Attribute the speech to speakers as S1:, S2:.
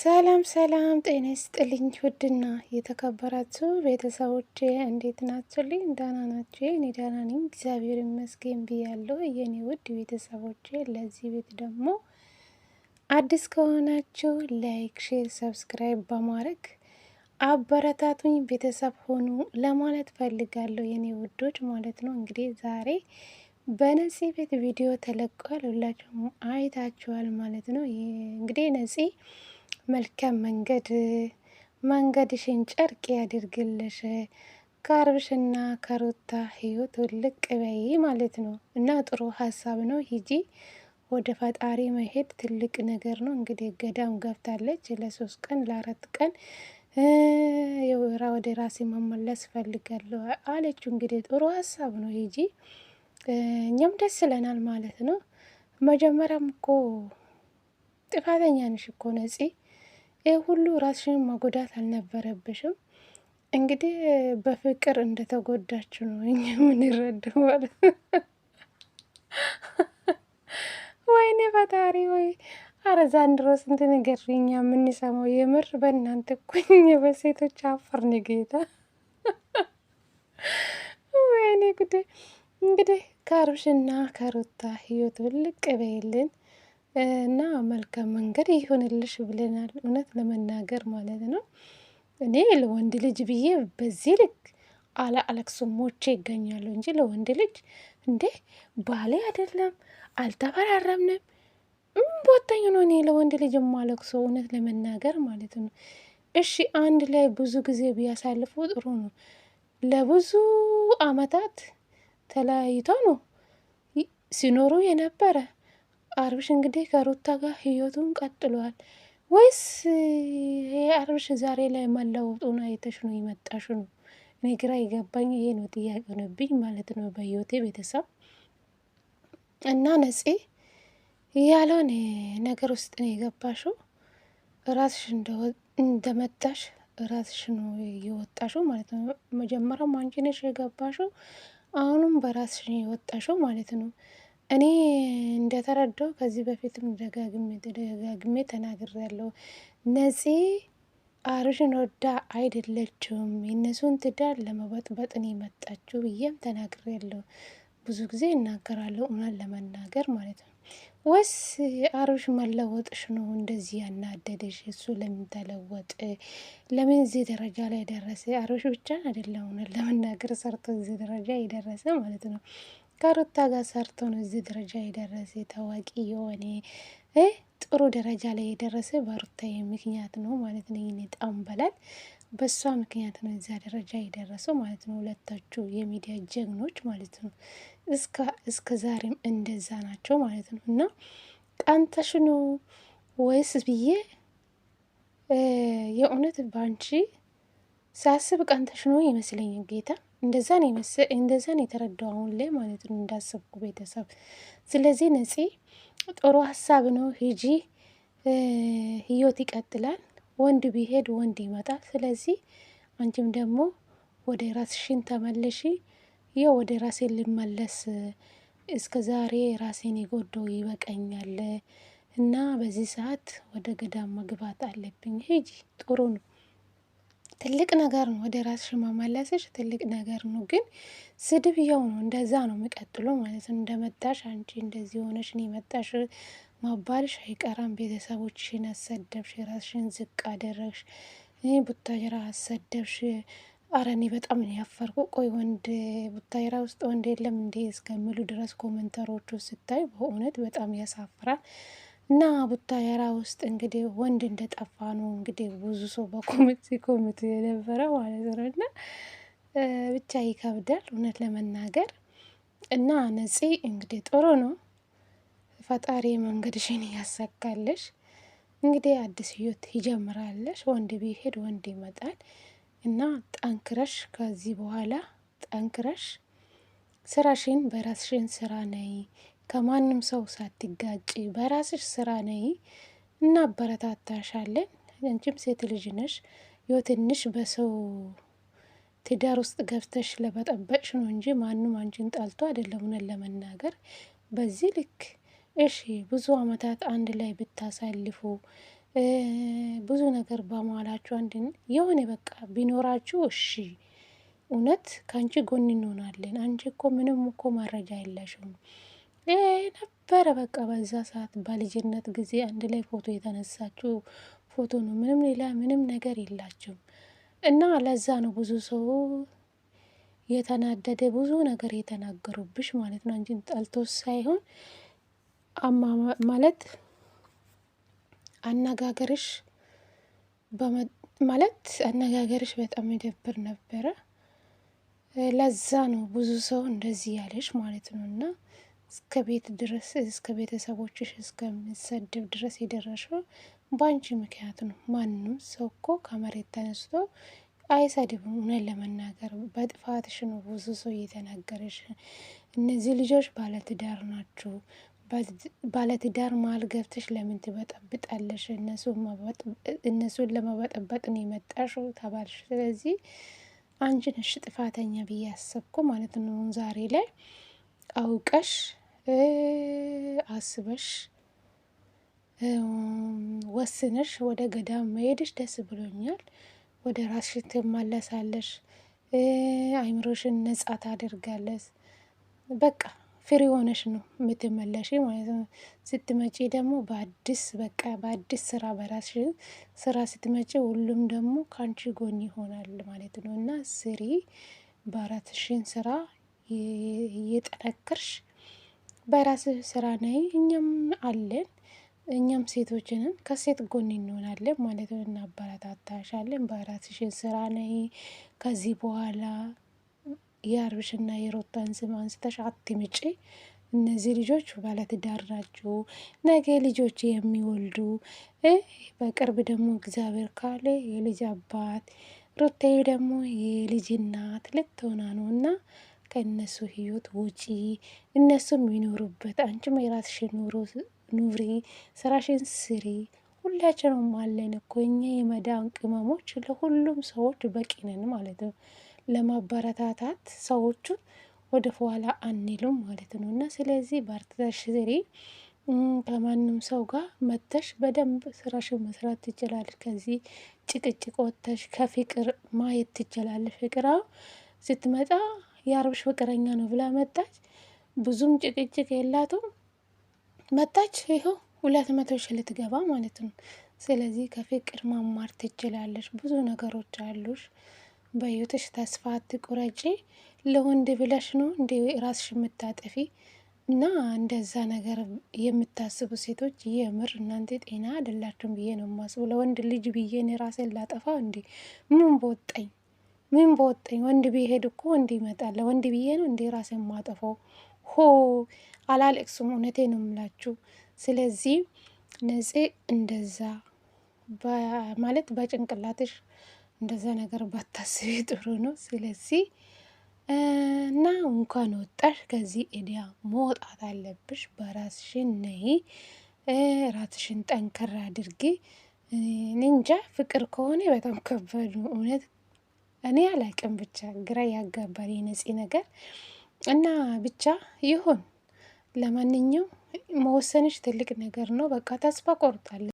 S1: ሰላም ሰላም፣ ጤና ይስጥልኝ ውድና የተከበራችሁ ቤተሰቦቼ እንዴት ናችሁልኝ? ደህና ናችሁ? እኔ ደህና ነኝ እግዚአብሔር ይመስገን ብያለሁ። የኔ ውድ ቤተሰቦቼ ለዚህ ቤት ደግሞ አዲስ ከሆናችሁ ላይክ፣ ሼር፣ ሰብስክራይብ በማድረግ አበረታቱኝ ቤተሰብ ሆኑ ለማለት ፈልጋለሁ የኔ ውዶች ማለት ነው። እንግዲህ ዛሬ በነፂ ቤት ቪዲዮ ተለቋል፣ ሁላችሁም አይታችኋል ማለት ነው። እንግዲህ ነፂ መልካም መንገድሽን ጨርቅ ያድርግልሽ፣ ከአብርሽና ከሩታ ህይወት ውልቅ በይ ማለት ነው። እና ጥሩ ሀሳብ ነው። ሂጂ፣ ወደ ፈጣሪ መሄድ ትልቅ ነገር ነው። እንግዲህ ገዳም ገብታለች ለ3 ቀን ለ4 ቀን ወደ ራሴ መመለስ ፈልጋለሁ አለችው። እንግዲህ ጥሩ ሀሳብ ነው። ሂጂ፣ እኛም ደስ ይለናል ማለት ነው። መጀመሪያም እኮ ጥፋተኛ ነሽ እኮ ነፂ፣ ይህ ሁሉ ራስሽን መጎዳት አልነበረብሽም። እንግዲህ በፍቅር እንደተጎዳችሁ ነው እኛ የምንረዳው ማለት ነው። ወይኔ ፈጣሪ ወይ! አረ ዛንድሮ ስንት ነገር እኛ የምንሰማው የምር በእናንተ እኮ እኛ በሴቶች አፈርን ጌታ። ወይኔ ጉዴ! እንግዲህ ከአብርሽና ከሩታ ህይወት ውልቅ በይልን እና መልካም መንገድ ይሆንልሽ ብለናል። እውነት ለመናገር ማለት ነው እኔ ለወንድ ልጅ ብዬ በዚህ ልክ አለቅስም፣ ሞቼ ይገኛሉ እንጂ ለወንድ ልጅ እንዴ ባሌ አይደለም አልተፈራረምንም ቦታኝ ነው። እኔ ለወንድ ልጅ የማለቅሰው እውነት ለመናገር ማለት ነው። እሺ አንድ ላይ ብዙ ጊዜ ቢያሳልፉ ጥሩ ነው። ለብዙ አመታት ተለያይቶ ነው ሲኖሩ የነበረ። አብርሽ እንግዲህ ከሩታ ጋር ህይወቱን ቀጥሏል ወይስ አብርሽ ዛሬ ላይ መለወጡን አይተሽ ነው የመጣሽ ነው? እኔ ግራ የገባኝ ይሄ ነው፣ ጥያቄ ሆነብኝ ማለት ነው በህይወቴ ቤተሰብ እና ነፂ ያለውን ነገር ውስጥ ነው የገባሽው። ራስሽ እንደመጣሽ ራስሽ ነው የወጣሽው ማለት ነው። መጀመሪያም አንቺ ነሽ የገባሽው፣ አሁንም በራስሽ ነው የወጣሽው ማለት ነው። እኔ እንደተረዳው ከዚህ በፊትም ደጋግሜ ተናግሬያለሁ። ነፂ አብርሽን ወዳ አይደለችም፣ የእነሱን ትዳር ለመበጥበጥ ነው የመጣችው ብዬም ተናግሬያለሁ። ብዙ ጊዜ እናገራለሁ እውነት ለመናገር ማለት ነው። ወይስ አብርሽ መለወጥሽ ነው እንደዚህ ያናደደሽ? እሱ ለምን ተለወጥ? ለምን እዚህ ደረጃ ላይ ደረሰ? አብርሽ ብቻ አይደለም እውነት ለመናገር ሰርቶ እዚህ ደረጃ የደረሰ ማለት ነው። ከሩታ ጋር ሰርቶ ነው እዚህ ደረጃ የደረሰ፣ ታዋቂ የሆነ ጥሩ ደረጃ ላይ የደረሰ በሩታዬ ምክንያት ነው ማለት ነው። ይኔ ጣምበላል በሷ ምክንያት ነው እዛ ደረጃ የደረሰው ማለት ነው። ሁለታችሁ የሚዲያ ጀግኖች ማለት ነው። እስከ ዛሬም እንደዛ ናቸው ማለት ነው። እና ቀንተሽ ነው ወይስ ብዬ የእውነት ባንቺ ሳስብ ቀንተሽ ነው ይመስለኛል። ጌታ እንደዛ ነው የተረዳው አሁን ላይ ማለት ነው፣ እንዳሰብኩ ቤተሰብ። ስለዚህ ነፂ ጥሩ ሀሳብ ነው። ሂጂ፣ ህይወት ይቀጥላል። ወንድ ቢሄድ ወንድ ይመጣል። ስለዚህ አንቺም ደግሞ ወደ ራስሽን ተመለሺ። ይኸው ወደ ራሴ ልመለስ፣ እስከ ዛሬ ራሴን የጎዳው ይበቀኛል እና በዚህ ሰዓት ወደ ገዳም መግባት አለብኝ። ሂጂ፣ ጥሩ ነው፣ ትልቅ ነገር ነው። ወደ ራስሽ መመለስሽ ትልቅ ነገር ነው። ግን ስድብ ያው ነው፣ እንደዛ ነው የሚቀጥሎ ማለት ነው። እንደመጣሽ አንቺ እንደዚህ ሆነሽ ነው የመጣሽ ማባልሽ አይቀራም። ቤተሰቦችሽን አሰደብሽ፣ ራስሽን ዝቅ አደረግሽ፣ ቡታጅራ አሰደብሽ። አረ እኔ በጣም ነው ያፈርኩ። ቆይ ወንድ ቡታጅራ ውስጥ ወንድ የለም እንዴ እስከሚሉ ድረስ ኮመንተሮቹ ስታይ በእውነት በጣም ያሳፍራል። እና ቡታጅራ ውስጥ እንግዲህ ወንድ እንደጠፋ ነው እንግዲህ ብዙ ሰው በኮመንት ሲኮምት የነበረ ማለት ነው። እና ብቻ ይከብዳል እውነት ለመናገር። እና ነፂ እንግዲህ ጥሩ ነው፣ ፈጣሪ መንገድሽን ያሳካልሽ። እንግዲህ አዲስ ህይወት ይጀምራለሽ። ወንድ ቢሄድ ወንድ ይመጣል እና ጠንክረሽ ከዚህ በኋላ ጠንክረሽ ስራሽን በራስሽን ስራ ነይ፣ ከማንም ሰው ሳትጋጭ በራስሽ ስራ ነይ፣ እናበረታታሻለን። አንቺም ሴት ልጅ ነሽ። ያው ትንሽ በሰው ትዳር ውስጥ ገብተሽ ለበጠበጥሽ ነው እንጂ ማንም አንቺን ጠልቶ አይደለም። እውነት ለመናገር በዚህ ልክ እሺ ብዙ አመታት አንድ ላይ ብታሳልፉ ብዙ ነገር በመዋላችሁ አንድ የሆነ በቃ ቢኖራችሁ እሺ እውነት ከአንቺ ጎን እንሆናለን። አንቺ እኮ ምንም እኮ መረጃ የለሽም ነበረ። በቃ በዛ ሰዓት በልጅነት ጊዜ አንድ ላይ ፎቶ የተነሳችው ፎቶ ነው። ምንም ሌላ ምንም ነገር የላችሁም። እና ለዛ ነው ብዙ ሰው የተናደደ ብዙ ነገር የተናገሩብሽ ማለት ነው። አንቺን ጠልቶስ ሳይሆን ማለት አነጋገርሽ ማለት አነጋገርሽ በጣም ይደብር ነበረ። ለዛ ነው ብዙ ሰው እንደዚህ ያለሽ ማለት ነው። እና እስከ ቤት ድረስ እስከ ቤተሰቦችሽ እስከምሰድብ ድረስ የደረሰው በአንቺ ምክንያት ነው። ማንም ሰው እኮ ከመሬት ተነስቶ አይሰድብም። እውነት ለመናገር በጥፋትሽ ነው ብዙ ሰው እየተናገረሽ። እነዚህ ልጆች ባለትዳር ናቸው። ባለትዳር መሀል ገብተሽ ለምን ትበጠብጣለሽ? እነሱን ለመበጠበጥ ነው የመጣሽው ተባልሽ። ስለዚህ አንቺ ነሽ ጥፋተኛ ብዬ አሰብኩ ማለት ነው። ዛሬ ላይ አውቀሽ አስበሽ ወስነሽ ወደ ገዳም መሄድሽ ደስ ብሎኛል። ወደ ራስሽ ትመለሳለሽ። አይምሮሽን ነጻ ታደርጋለሽ። በቃ ፍሪ ሆነሽ ነው የምትመለሽ ማለት ነው። ስትመጪ ደግሞ በአዲስ በቃ በአዲስ ስራ በራስሽ ስራ ስትመጪ ሁሉም ደግሞ ከአንቺ ጎን ይሆናል ማለት ነው። እና ስሪ፣ በራስሽን ስራ እየጠነከርሽ በራስሽ ስራ ነይ። እኛም አለን፣ እኛም ሴቶችንን ከሴት ጎን እንሆናለን ማለት ነው። እናበረታታሻለን። በራስሽን ስራ ነይ። ከዚህ በኋላ የአብርሽና የሩታን ስም አንስተሽ አትምጪ። እነዚህ ልጆች ባለትዳር ናቸው፣ ነገ ልጆች የሚወልዱ በቅርብ ደግሞ እግዚአብሔር ካለ የልጅ አባት፣ ሩታዬ ደግሞ የልጅ እናት ልትሆና ነው። እና ከእነሱ ህይወት ውጪ፣ እነሱም የሚኖሩበት፣ አንቺም የራስሽን ኑሪ፣ ስራሽን ስሪ። ሁላችንም አለን እኮ እኛ የመዳን ቅመሞች ለሁሉም ሰዎች በቂ ነን ማለት ነው። ለማበረታታት ሰዎቹን ወደ ኋላ አንሉም ማለት ነው። እና ስለዚህ በርትተሽ ስሪ። ከማንም ሰው ጋር መተሽ በደንብ ስራሽን መስራት ትችላለሽ። ከዚህ ጭቅጭቅ ወጥተሽ ከፍቅር ማየት ትችላለሽ። ፍቅር ስትመጣ የአብርሽ ፍቅረኛ ነው ብላ መጣች። ብዙም ጭቅጭቅ የላቱም። መጣች፣ ይኸው 200 ሺህ ልትገባ ማለት ነው። ስለዚህ ከፍቅር ማማር ትችላለሽ። ብዙ ነገሮች አሉሽ። በህይወትሽ ተስፋ አትቁረጪ። ለወንድ ብለሽ ነው እንደ ራስሽ የምታጠፊ። እና እንደዛ ነገር የምታስቡ ሴቶች የምር እናንተ ጤና አይደላችሁም ብዬ ነው የማስቡ። ለወንድ ልጅ ብዬ እኔ ራሴን ላጠፋ እንዴ? ምን በወጠኝ? ወንድ ቢሄድ እኮ ወንድ ይመጣል። ለወንድ ብዬ ነው እንዴ ራሴን ማጠፋው? ሆ አላለቅሱም። እውነቴ ነው የምላችሁ። ስለዚህ ነፂ እንደዛ ማለት በጭንቅላትሽ እንደዛ ነገር ባታስቢ ጥሩ ነው። ስለዚህ እና እንኳን ወጣሽ፣ ከዚህ ኤዲያ መውጣት አለብሽ። በራስሽን ነይ፣ ራስሽን ጠንከር አድርጊ። እንጃ ፍቅር ከሆነ በጣም ከባድ ነው እውነት። እኔ አላቅም፣ ብቻ ግራ ያጋባል የነፂ ነገር እና ብቻ ይሁን። ለማንኛውም መወሰንሽ ትልቅ ነገር ነው። በቃ ተስፋ ቆርጣለሁ።